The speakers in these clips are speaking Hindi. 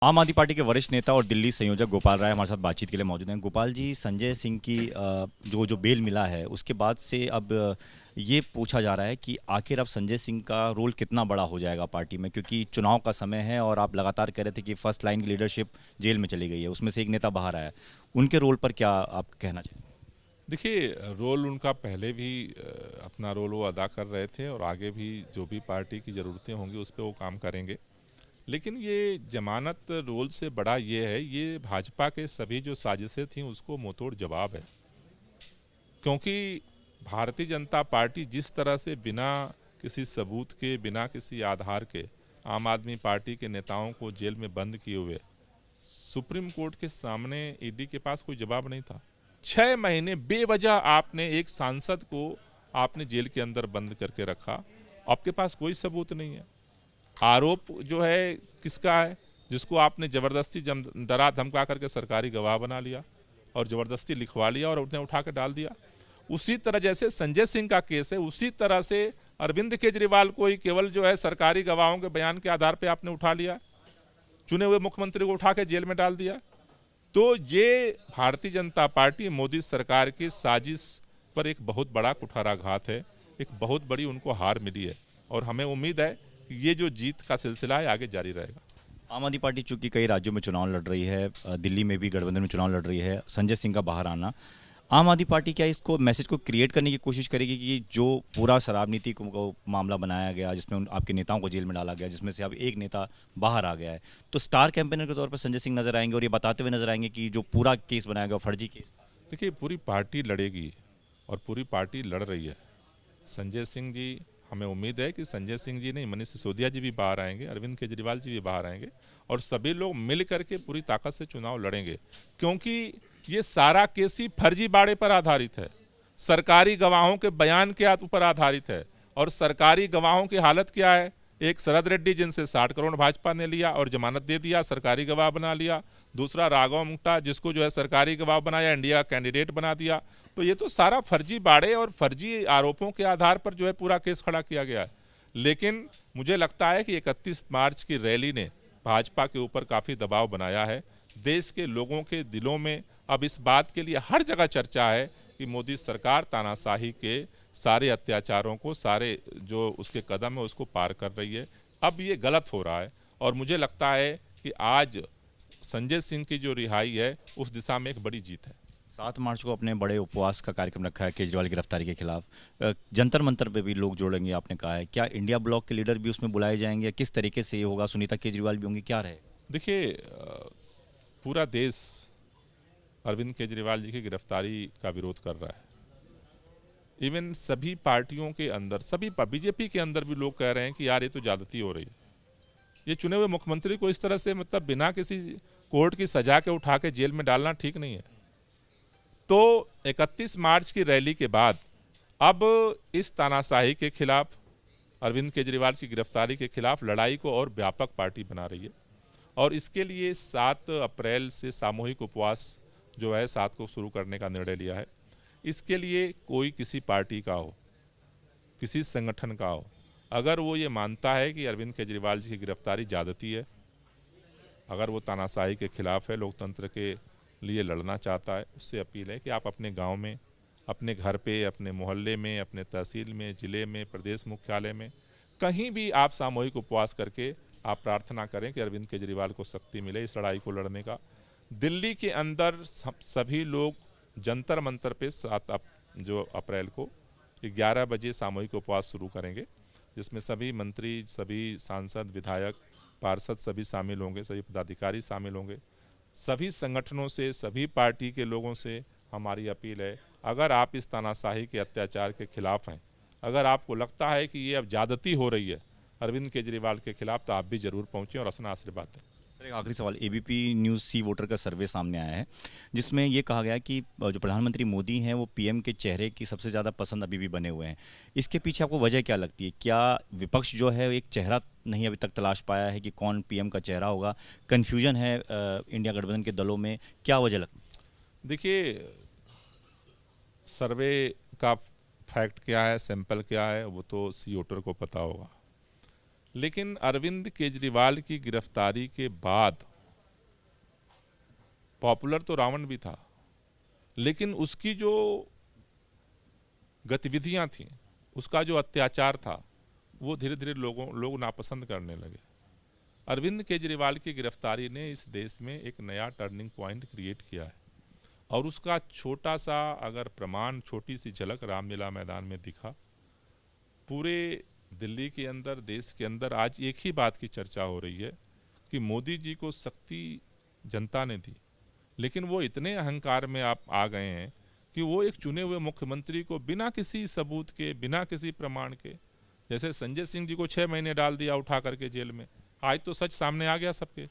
आम आदमी पार्टी के वरिष्ठ नेता और दिल्ली संयोजक गोपाल राय हमारे साथ बातचीत के लिए मौजूद हैं। गोपाल जी, संजय सिंह की जो जो बेल मिला है उसके बाद से अब ये पूछा जा रहा है कि आखिर अब संजय सिंह का रोल कितना बड़ा हो जाएगा पार्टी में, क्योंकि चुनाव का समय है और आप लगातार कह रहे थे कि फर्स्ट लाइन की लीडरशिप जेल में चली गई है, उसमें से एक नेता बाहर आया है। उनके रोल पर क्या आप कहना चाहिए? देखिए, रोल उनका पहले भी अपना रोल वो अदा कर रहे थे और आगे भी जो भी पार्टी की ज़रूरतें होंगी उस पर वो काम करेंगे। लेकिन ये जमानत रोल से बड़ा ये है, ये भाजपा के सभी जो साजिशें थीं उसको मुंहतोड़ जवाब है। क्योंकि भारतीय जनता पार्टी जिस तरह से बिना किसी सबूत के, बिना किसी आधार के आम आदमी पार्टी के नेताओं को जेल में बंद किए हुए, सुप्रीम कोर्ट के सामने ईडी के पास कोई जवाब नहीं था। 6 महीने बेवजह आपने एक सांसद को आपने जेल के अंदर बंद करके रखा, आपके पास कोई सबूत नहीं है। आरोप जो है किसका है? जिसको आपने जबरदस्ती डरा धमका करके सरकारी गवाह बना लिया और जबरदस्ती लिखवा लिया और उन्हें उठा के डाल दिया। उसी तरह जैसे संजय सिंह का केस है, उसी तरह से अरविंद केजरीवाल को ही केवल जो है सरकारी गवाहों के बयान के आधार पर आपने उठा लिया, चुने हुए मुख्यमंत्री को उठा के जेल में डाल दिया। तो ये भारतीय जनता पार्टी मोदी सरकार की साजिश पर एक बहुत बड़ा कुठाराघात है, एक बहुत बड़ी उनको हार मिली है और हमें उम्मीद है कि ये जो जीत का सिलसिला है आगे जारी रहेगा। आम आदमी पार्टी चूंकि कई राज्यों में चुनाव लड़ रही है, दिल्ली में भी गठबंधन में चुनाव लड़ रही है, संजय सिंह का बाहर आना, आम आदमी पार्टी क्या इसको मैसेज को क्रिएट करने की कोशिश करेगी कि जो पूरा शराब नीति को मामला बनाया गया, जिसमें आपके नेताओं को जेल में डाला गया, जिसमें से अब एक नेता बाहर आ गया है, तो स्टार कैंपेनर के तौर पर संजय सिंह नजर आएंगे और ये बताते हुए नजर आएंगे कि जो पूरा केस बनाया गया फर्जी केस था? देखिए, पूरी पार्टी लड़ेगी और पूरी पार्टी लड़ रही है। संजय सिंह जी, हमें उम्मीद है कि संजय सिंह जी नहीं, मनीष सिसोदिया जी भी बाहर आएंगे, अरविंद केजरीवाल जी भी बाहर आएंगे और सभी लोग मिल करके पूरी ताकत से चुनाव लड़ेंगे। क्योंकि ये सारा केस ही फर्जीवाड़े पर आधारित है, सरकारी गवाहों के बयान के ऊपर आधारित है। और सरकारी गवाहों की हालत क्या है? एक शरद रेड्डी जिनसे 60 करोड़ भाजपा ने लिया और जमानत दे दिया, सरकारी गवाह बना लिया। दूसरा राघव मुक्ता, जिसको जो है सरकारी गवाह बनाया, इंडिया कैंडिडेट बना दिया। तो ये तो सारा फर्जी बाड़े और फर्जी आरोपों के आधार पर जो है पूरा केस खड़ा किया गया है। लेकिन मुझे लगता है कि 31 मार्च की रैली ने भाजपा के ऊपर काफ़ी दबाव बनाया है। देश के लोगों के दिलों में अब इस बात के लिए हर जगह चर्चा है कि मोदी सरकार तानाशाही के सारे अत्याचारों को, सारे जो उसके कदम है उसको पार कर रही है। अब ये गलत हो रहा है और मुझे लगता है कि आज संजय सिंह की जो रिहाई है उस दिशा में एक बड़ी जीत है। 7 मार्च को अपने बड़े उपवास का कार्यक्रम रखा है केजरीवाल की गिरफ्तारी के खिलाफ। जंतर मंतर पे भी लोग जोड़ेंगे आपने कहा है, क्या इंडिया ब्लॉक के लीडर भी उसमें बुलाए जाएंगे? किस तरीके से ये होगा? सुनीता केजरीवाल भी होंगी, क्या रहे? देखिए, पूरा देश अरविंद केजरीवाल जी की गिरफ्तारी का विरोध कर रहा है। इवन सभी पार्टियों के अंदर, सभी बीजेपी के अंदर भी लोग कह रहे हैं कि यार ये तो ज्यादती हो रही है। ये चुने हुए मुख्यमंत्री को इस तरह से मतलब बिना किसी कोर्ट की सजा के उठा के जेल में डालना ठीक नहीं है। तो 31 मार्च की रैली के बाद अब इस तानाशाही के खिलाफ, अरविंद केजरीवाल की गिरफ्तारी के खिलाफ लड़ाई को और व्यापक पार्टी बना रही है और इसके लिए 7 अप्रैल से सामूहिक उपवास जो है 7 को शुरू करने का निर्णय लिया है। इसके लिए कोई किसी पार्टी का हो, किसी संगठन का हो, अगर वो ये मानता है कि अरविंद केजरीवाल जी की गिरफ्तारी ज्यादती है, अगर वो तानाशाही के खिलाफ है, लोकतंत्र के लिए लड़ना चाहता है, उससे अपील है कि आप अपने गांव में, अपने घर पे, अपने मोहल्ले में, अपने तहसील में, ज़िले में, प्रदेश मुख्यालय में, कहीं भी आप सामूहिक उपवास करके आप प्रार्थना करें कि अरविंद केजरीवाल को शक्ति मिले इस लड़ाई को लड़ने का। दिल्ली के अंदर सभी लोग जंतर मंतर पे 7 जो अप्रैल को 11 बजे सामूहिक उपवास शुरू करेंगे, जिसमें सभी मंत्री, सभी सांसद, विधायक, पार्षद सभी शामिल होंगे, सभी पदाधिकारी शामिल होंगे। सभी संगठनों से, सभी पार्टी के लोगों से हमारी अपील है, अगर आप इस तानाशाही के अत्याचार के खिलाफ हैं, अगर आपको लगता है कि ये अब ज्यादती हो रही है अरविंद केजरीवाल के खिलाफ, तो आप भी जरूर पहुंचें और अपना आशीर्वाद दें। सर, एक आखिरी सवाल, एबीपी न्यूज़ सी वोटर का सर्वे सामने आया है जिसमें ये कहा गया है कि जो प्रधानमंत्री मोदी हैं वो पीएम के चेहरे की सबसे ज़्यादा पसंद अभी भी बने हुए हैं। इसके पीछे आपको वजह क्या लगती है? क्या विपक्ष जो है एक चेहरा नहीं अभी तक तलाश पाया है कि कौन पीएम का चेहरा होगा? कन्फ्यूजन है इंडिया गठबंधन के दलों में, क्या वजह लगती है? देखिए, सर्वे का फैक्ट क्या है, सैंपल क्या है, वो तो सी वोटर को पता होगा। लेकिन अरविंद केजरीवाल की गिरफ्तारी के बाद पॉपुलर तो रावण भी था, लेकिन उसकी जो गतिविधियां थीं, उसका जो अत्याचार था, वो धीरे धीरे लोग नापसंद करने लगे। अरविंद केजरीवाल की गिरफ्तारी ने इस देश में एक नया टर्निंग पॉइंट क्रिएट किया है, और उसका छोटा सा अगर प्रमाण, छोटी सी झलक रामलीला मैदान में दिखा। पूरे दिल्ली के अंदर, देश के अंदर आज एक ही बात की चर्चा हो रही है कि मोदी जी को शक्ति जनता ने दी, लेकिन वो इतने अहंकार में आप आ गए हैं कि वो एक चुने हुए मुख्यमंत्री को बिना किसी सबूत के, बिना किसी प्रमाण के, जैसे संजय सिंह जी को 6 महीने डाल दिया उठा करके जेल में, आज तो सच सामने आ गया सबके,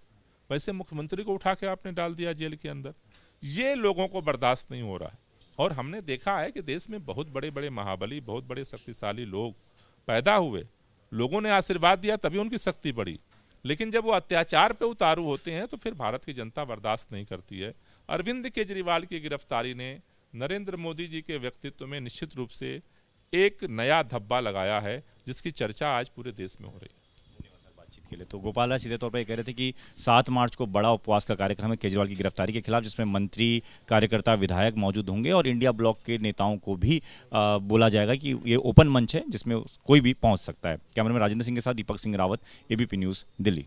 वैसे मुख्यमंत्री को उठा के आपने डाल दिया जेल के अंदर। ये लोगों को बर्दाश्त नहीं हो रहा है। और हमने देखा है कि देश में बहुत बड़े बड़े महाबली, बहुत बड़े शक्तिशाली लोग पैदा हुए, लोगों ने आशीर्वाद दिया तभी उनकी शक्ति बढ़ी, लेकिन जब वो अत्याचार पे उतारू होते हैं तो फिर भारत की जनता बर्दाश्त नहीं करती है। अरविंद केजरीवाल की गिरफ्तारी ने नरेंद्र मोदी जी के व्यक्तित्व में निश्चित रूप से एक नया धब्बा लगाया है, जिसकी चर्चा आज पूरे देश में हो रही है। बातचीत के लिए तो गोपाल राय सीधे तौर पर ये कह रहे थे कि 7 मार्च को बड़ा उपवास का कार्यक्रम है केजरीवाल की गिरफ्तारी के खिलाफ, जिसमें मंत्री, कार्यकर्ता, विधायक मौजूद होंगे और इंडिया ब्लॉक के नेताओं को भी बोला जाएगा कि ये ओपन मंच है जिसमें कोई भी पहुंच सकता है। कैमरामैन राजेंद्र सिंह के साथ दीपक सिंह रावत, एबीपी न्यूज़, दिल्ली।